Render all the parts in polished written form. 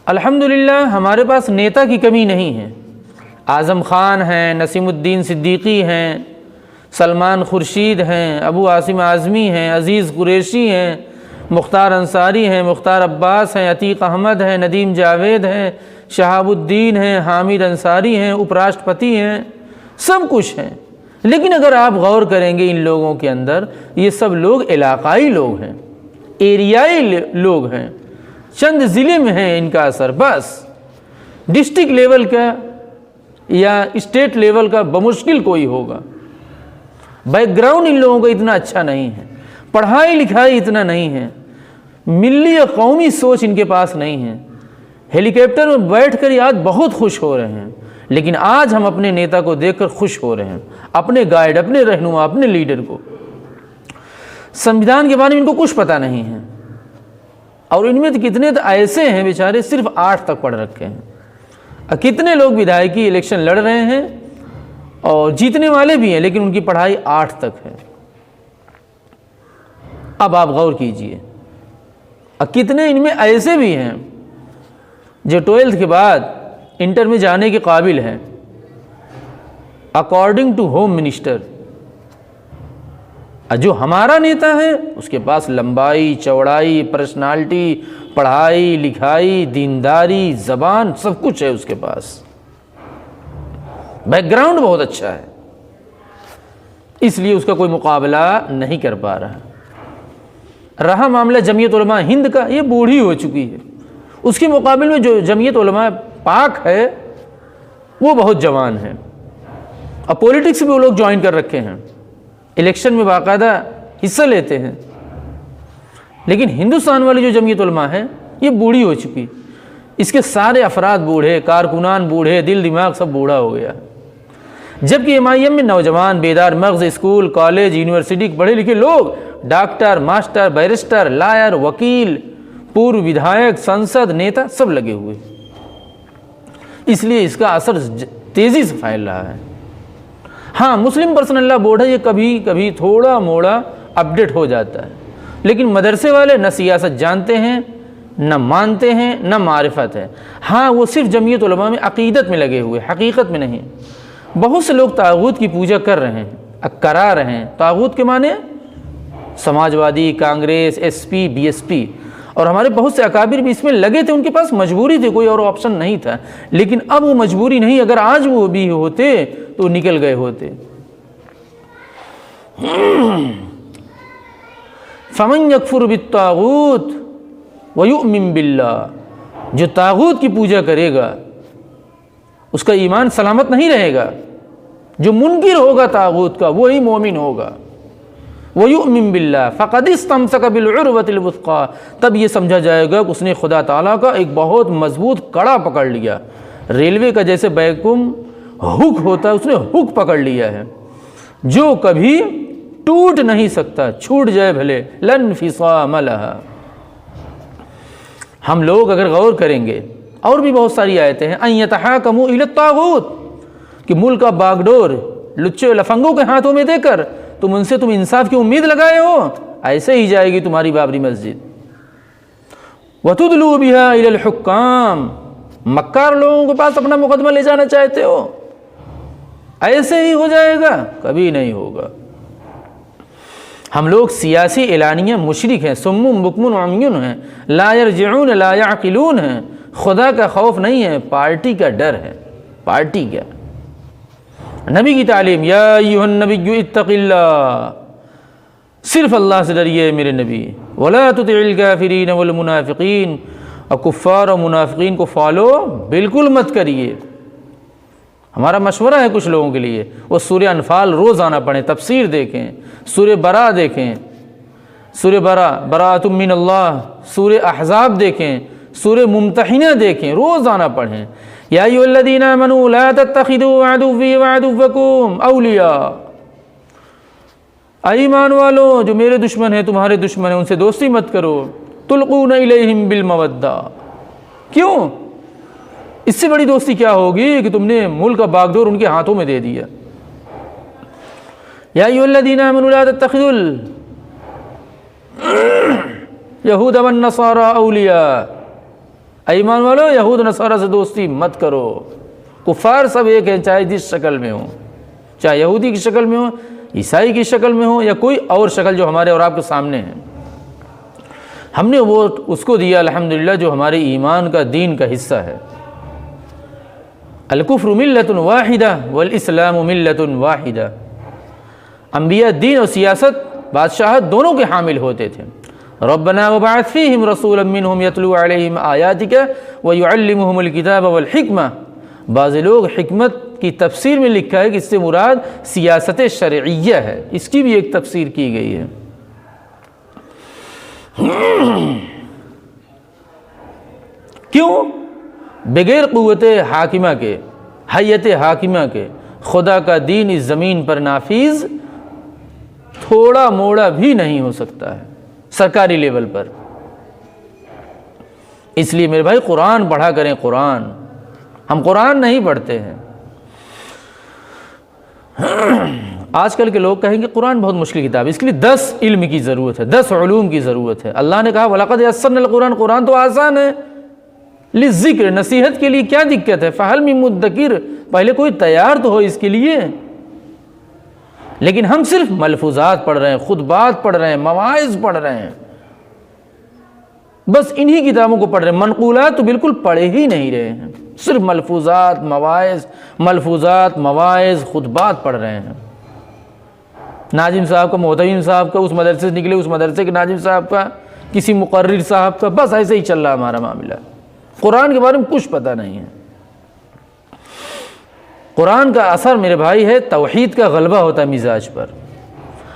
अल्हम्दुलिल्लाह हमारे पास नेता की कमी नहीं है। आज़म ख़ान हैं, नसीमुद्दीन सिद्दीकी हैं, सलमान खुर्शीद हैं, अबू आसिम आज़मी हैं, अज़ीज़ कुरैशी हैं, मुख्तार अंसारी हैं, मुख्तार अब्बास हैं, अतीक अहमद हैं, नदीम जावेद हैं, शहाबुद्दीन हैं, हामिद अंसारी हैं, उपराष्ट्रपति हैं, सब कुछ हैं। लेकिन अगर आप गौर करेंगे इन लोगों के अंदर, ये सब लोग इलाक़ाई लोग हैं, एरियाई लोग हैं, चंद ज़िले में है इनका असर। बस डिस्ट्रिक्ट लेवल का या स्टेट लेवल का बमुश्किल कोई होगा। बैकग्राउंड इन लोगों का इतना अच्छा नहीं है, पढ़ाई लिखाई इतना नहीं है, मिल्ली या कौमी सोच इनके पास नहीं है। हेलीकॉप्टर में बैठकर आज बहुत खुश हो रहे हैं, लेकिन आज हम अपने नेता को देखकर खुश हो रहे हैं, अपने गाइड, अपने रहनुमा, अपने लीडर को। संविधान के बारे में इनको कुछ पता नहीं है, और इनमें तो कितने तो ऐसे हैं बेचारे सिर्फ 8 तक पढ़ रखे हैं। कितने लोग विधायकी इलेक्शन लड़ रहे हैं और जीतने वाले भी हैं, लेकिन उनकी पढ़ाई 8 तक है। अब आप गौर कीजिए, कितने इनमें ऐसे भी हैं जो 12th के बाद इंटर में जाने के काबिल हैं। अकॉर्डिंग टू होम मिनिस्टर, जो हमारा नेता है उसके पास लंबाई चौड़ाई, पर्सनालिटी, पढ़ाई लिखाई, दीनदारी, ज़बान, सब कुछ है उसके पास, बैकग्राउंड बहुत अच्छा है, इसलिए उसका कोई मुकाबला नहीं कर पा रहा मामला जमीयत उलमा हिंद का, ये बूढ़ी हो चुकी है। उसके मुकाबले में जो जमीयत उलमा पाक है वो बहुत जवान है, और पॉलिटिक्स भी वो लोग ज्वाइन कर रखे हैं, इलेक्शन में बाकायदा हिस्सा लेते हैं। लेकिन हिंदुस्तान वाली जो जमीयत उलमा है ये बूढ़ी हो चुकी, इसके सारे अफराद बूढ़े, कारकुनान बूढ़े, दिल दिमाग सब बूढ़ा हो गया। जबकि MIM में नौजवान बेदार मग़ज़, स्कूल कॉलेज यूनिवर्सिटी के पढ़े लिखे लोग, डॉक्टर मास्टर बैरिस्टर लायर वकील, पूर्व विधायक संसद नेता सब लगे हुए, इसलिए इसका असर तेज़ी से फैल रहा है। हाँ, मुस्लिम पर्सनल लॉ बोर्ड है, ये कभी कभी थोड़ा मोड़ा अपडेट हो जाता है, लेकिन मदरसे वाले न सियासत जानते हैं, न मानते हैं, न मारिफत है। हाँ, वो सिर्फ जमीयत उलमा में अक़ीदत में लगे हुए, हकीकत में नहीं। बहुत से लोग तागूत की पूजा कर रहे हैं, करा रहे हैं। तागूत के माने समाजवादी, कांग्रेस, SP, BSP, और हमारे बहुत से अकाबिर भी इसमें लगे थे, उनके पास मजबूरी थी, कोई और ऑप्शन नहीं था। लेकिन अब वो मजबूरी नहीं, अगर आज वो भी होते तो निकल गए होते। फमन यकफुर बित्तागूत व युमिन बिल्लाह, जो तागूत की पूजा करेगा उसका ईमान सलामत नहीं रहेगा। जो मुनकिर होगा तागूत का वही मोमिन होगा। व युमिन बिल्लाह फ़क़द इस्तमसक बिलउरवतिल वुस्क़ा, तब ये समझा जाएगा कि उसने खुदा ताला का एक बहुत मजबूत कड़ा पकड़ लिया। रेलवे का जैसे बैकुम हुक होता है, उसने हुक पकड़ लिया है जो कभी टूट नहीं सकता, छूट जाए भले, लन फिसाम लहा। हम लोग अगर गौर करेंगे, और भी बहुत सारी आयतें हैं, अन यतहाकमू इला तागूत, कि मुल्क का बागडोर लुच्चे लफंगों के हाथों में देकर तुम इंसाफ की उम्मीद लगाए हो, ऐसे ही जाएगी तुम्हारी बाबरी मस्जिद। वतुदलू बिहा इलल हुक्काम, मक्कार लोगों के पास अपना मुकदमा ले जाना चाहते हो, ऐसे ही हो जाएगा, कभी नहीं होगा। हम लोग सियासी एलानिया मुशरिक हैं, सुम्मुम बुकमुन उम्युन हैं, ला यरजिऊन ला याक़िलून हैं। खुदा का खौफ नहीं है, पार्टी का डर है। पार्टी क्या, नबी की तालीम, या अय्युहन नबिय्यु इत्तक़िल्लाह, सिर्फ अल्लाह से डरिए मेरे नबी। वला तुतिइल काफ़िरीन वल मुनाफ़िक़ीन, और कुफ़ार और मुनाफ़िक़ीन को फॉलो बिल्कुल मत करिए। हमारा मशवरा है कुछ लोगों के लिए, वो सूरह अनफ़ाल रोज़ाना पढ़ें, तफसीर देखें, सूरह बरा देखें, सूरह बराअतुम मिनल्लाह, सूरह अहज़ाब देखें, सूरह मुम्तहिना देखें, रोज़ाना पढ़ें। या अय्युहल्लज़ीना आमनू ला तत्तखिदू अदुव्वी व अदुव्वकुम औलिया, ईमान वालों, जो मेरे दुश्मन हैं तुम्हारे दुश्मन हैं, उनसे दोस्ती मत करो। तुल्क़ूना इलैहिम बिल मवद्दा, क्यों? इससे बड़ी दोस्ती क्या होगी कि तुमने मुल्क का बागडोर उनके हाथों में दे दिया। या अय्युहल्लज़ीना आमनू ला तत्तखिदुल यहूद वन नसारा औलिया, ईमान वालो यहूद नसारा से दोस्ती मत करो। कुफार सब एक है, चाहे जिस शक्ल में हो, चाहे यहूदी की शक्ल में हो, ईसाई की शक्ल में हो, या कोई और शक्ल जो हमारे और आपके सामने है। हमने वोट उसको दिया अल्हम्दुलिल्लाह जो हमारे ईमान का, दीन का हिस्सा है। अल-कुफ्रु मिल्लतुन वाहिदा वल इस्लामु मिल्लतुन वाहिदा। अंबिया दीन और सियासत, बादशाहत दोनों के हामिल होते थे। रब्बना वबअथ फीहिम रसूलन मिनहुम यतलू अलैहिम आयातिका व युअल्लिमुहुमुल किताब वल हिकमा। बाज़ लोग हिकमत की तफसीर में लिखा है कि इससे मुराद सियासत शरइय्या है, इसकी भी एक तफसीर की गई है। क्यों? बगैर क़ुव्वत हाकिमा के, हैयत हाकिमा के खुदा का दीन इस ज़मीन पर नाफिज थोड़ा मोड़ा भी नहीं हो सकता है सरकारी लेवल पर। इसलिए मेरे भाई कुरान पढ़ा करें। कुरान, हम कुरान नहीं पढ़ते हैं। आजकल के लोग कहेंगे कुरान बहुत मुश्किल किताब है, इसके लिए 10 इल्म की ज़रूरत है, 10 उलूम की ज़रूरत है। अल्लाह ने कहा वलक़द यस्सरनल कुरान, कुरान तो आसान है। लिज़्ज़िक्र, नसीहत के लिए क्या दिक्कत है। फ़हल मिन मुद्दकिर, पहले कोई तैयार तो हो इसके लिए। लेकिन हम सिर्फ मलफूज़ात पढ़ रहे हैं, खुतबात पढ़ रहे हैं, मवाइज़ पढ़ रहे हैं, बस इन्हीं किताबों को पढ़ रहे हैं। मनक़ूलात तो बिल्कुल पढ़े ही नहीं रहे हैं, सिर्फ मलफूज़ात मवाइज़ खुतबात पढ़ रहे हैं। नाजिम साहब का, मोहतमिम साहब का, उस मदरसे से निकले उस मदरसे के नाजिम साहब का, किसी मुक़र्रिर साहब का, बस ऐसे ही चल रहा हमारा मामला। कुरान के बारे में कुछ पता नहीं है। कुरान का असर मेरे भाई है, तौहीद का गलबा होता है मिजाज पर।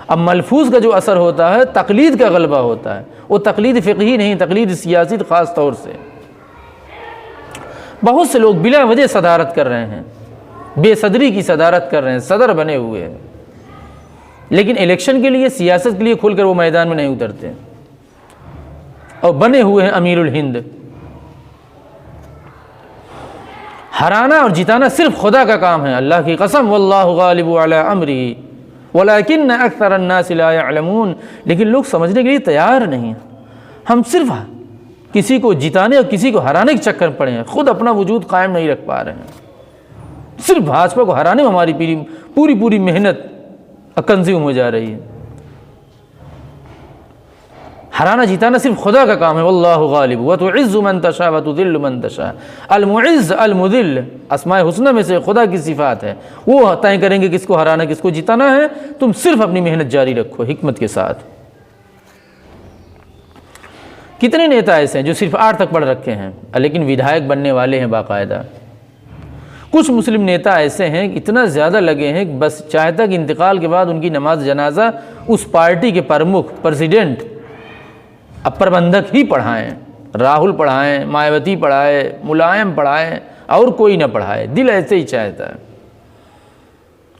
अब मलफूज का जो असर होता है, तकलीद का गलबा होता है। वो तकलीद फ़िक़ही नहीं, तकलीद सियासी ख़ास तौर से। बहुत से लोग बिला वजह सदारत कर रहे हैं, बेसदरी की सदारत कर रहे हैं, सदर बने हुए हैं, लेकिन इलेक्शन के लिए, सियासत के लिए खुलकर वो मैदान में नहीं उतरते और बने हुए हैं अमीरुल हिंद। हराना और जिताना सिर्फ खुदा का काम है। अल्लाह की कसम, वल्लाहु गालिबु अला अम्री वलाकिन्न अक्सरन नास ला यअलमून। लेकिन लोग समझने के लिए तैयार नहीं हैं। हम सिर्फ किसी को जिताने और किसी को हराने के चक्कर में पड़े हैं, खुद अपना वजूद कायम नहीं रख पा रहे हैं। सिर्फ भाजपा को हराने में हमारी पूरी मेहनत कंज्यूम हो जा रही है। हराना जिताना सिर्फ खुदा का काम है। वल्लाहु गालिब व तुइज़्ज़ु मन तशा व तुज़िल्लु मन तशा। अल मुइज़्ज़ अल मुज़िल्ल अस्माए हुस्ना में से खुदा की सिफ़ात है। वो तय करेंगे किसको हराना किसको जिताना है। तुम सिर्फ अपनी मेहनत जारी रखो हिकमत के साथ। कितने नेता ऐसे हैं जो सिर्फ 8 तक पढ़ रखे हैं लेकिन विधायक बनने वाले हैं बाकायदा। कुछ मुस्लिम नेता ऐसे हैं इतना ज़्यादा लगे हैं कि बस चाहता कि इंतकाल के बाद उनकी नमाज जनाजा उस पार्टी के प्रमुख प्रेसिडेंट अब प्रबंधक ही पढ़ाएं। राहुल पढ़ाएं, मायावती पढ़ाए, मुलायम पढ़ाएं और कोई ना पढ़ाए। दिल ऐसे ही चाहता है।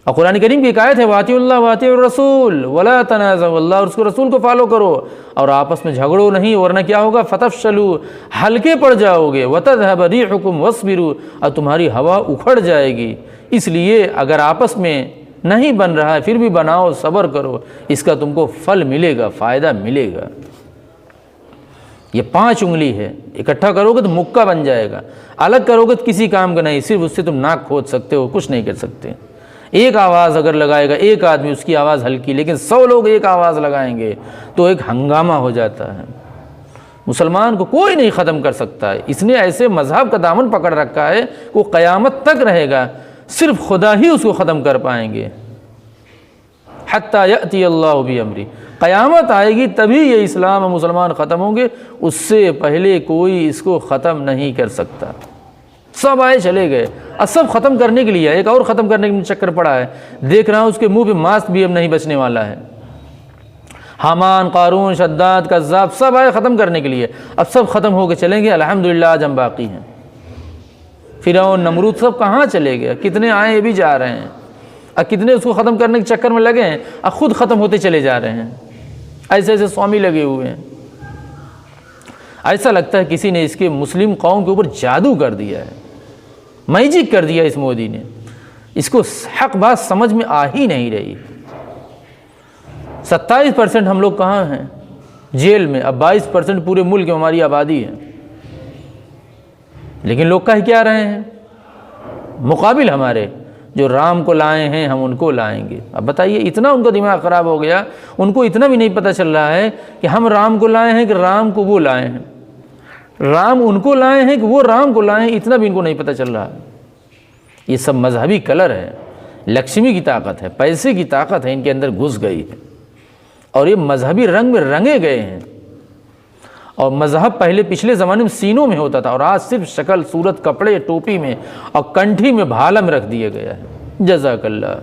और कुरान करीम की एक आयत है वातिउल्लाह वातिउर रसूल वला तनाज़उ, अल्लाह और उसको रसूल को फॉलो करो और आपस में झगड़ो नहीं, वरना क्या होगा फतफशलू, हल्के पड़ जाओगे, वतज़हब रिहुकुम वस्बिरू, और तुम्हारी हवा उखड़ जाएगी। इसलिए अगर आपस में नहीं बन रहा है फिर भी बनाओ, सब्र करो, इसका तुमको फल मिलेगा, फ़ायदा मिलेगा। ये 5 उंगली है, इकट्ठा करोगे तो मुक्का बन जाएगा, अलग करोगे तो किसी काम का नहीं, सिर्फ उससे तुम नाक खोद सकते हो, कुछ नहीं कर सकते। एक आवाज़ अगर लगाएगा एक आदमी, उसकी आवाज़ हल्की, लेकिन 100 लोग एक आवाज़ लगाएंगे तो एक हंगामा हो जाता है। मुसलमान को कोई नहीं ख़त्म कर सकता है। इसने ऐसे मज़हब का दामन पकड़ रखा है वो क़यामत तक रहेगा, सिर्फ खुदा ही उसको ख़त्म कर पाएंगे। हत्ता यअती अल्लाहु बि अम्री, क़यामत आएगी तभी ये इस्लाम और मुसलमान ख़त्म होंगे, उससे पहले कोई इसको ख़त्म नहीं कर सकता। सब आए चले गए, अब सब ख़त्म करने के लिए एक और ख़त्म करने के चक्कर पड़ा है। देख रहा हूँ उसके मुंह पे मास्क भी अब नहीं बचने वाला है। हामान, कारून, शद्दाद, कज़्ज़ाब सब आए ख़त्म करने के लिए, अब सब ख़त्म होकर चलेंगे। अल्हम्दुलिल्लाह आज हम बाकी हैं। फ़िरौन, नमरूद सब कहाँ चले गए? कितने आए ये भी जा रहे हैं, और कितने उसको ख़त्म करने के चक्कर में लगे हैं और ख़ुद ख़त्म होते चले जा रहे हैं। ऐसे ऐसे स्वामी लगे हुए हैं। ऐसा लगता है किसी ने इसके मुस्लिम कौम के ऊपर जादू कर दिया है, मैजिक कर दिया इस मोदी ने। इसको हक बात समझ में आ ही नहीं रही। 27% हम लोग कहाँ हैं? जेल में। अब 22% पूरे मुल्क में हमारी आबादी है। लेकिन लोग कह क्या रहे हैं मुकाबिल हमारे, जो राम को लाए हैं हम उनको लाएंगे। अब बताइए, इतना उनका दिमाग ख़राब हो गया, उनको इतना भी नहीं पता चल रहा है कि हम राम को लाए हैं कि राम को वो लाए हैं, राम उनको लाए हैं कि वो राम को लाए हैं, इतना भी इनको नहीं पता चल रहा है। ये सब मजहबी कलर है, लक्ष्मी की ताकत है, पैसे की ताकत है, इनके अंदर घुस गई है और ये मजहबी रंग में रंगे गए हैं। और मजहब पहले पिछले ज़माने में सीनों में होता था और आज सिर्फ शक्ल सूरत, कपड़े, टोपी में और कंठी में, भाला में रख दिया गया है। जज़ाकल्लाह।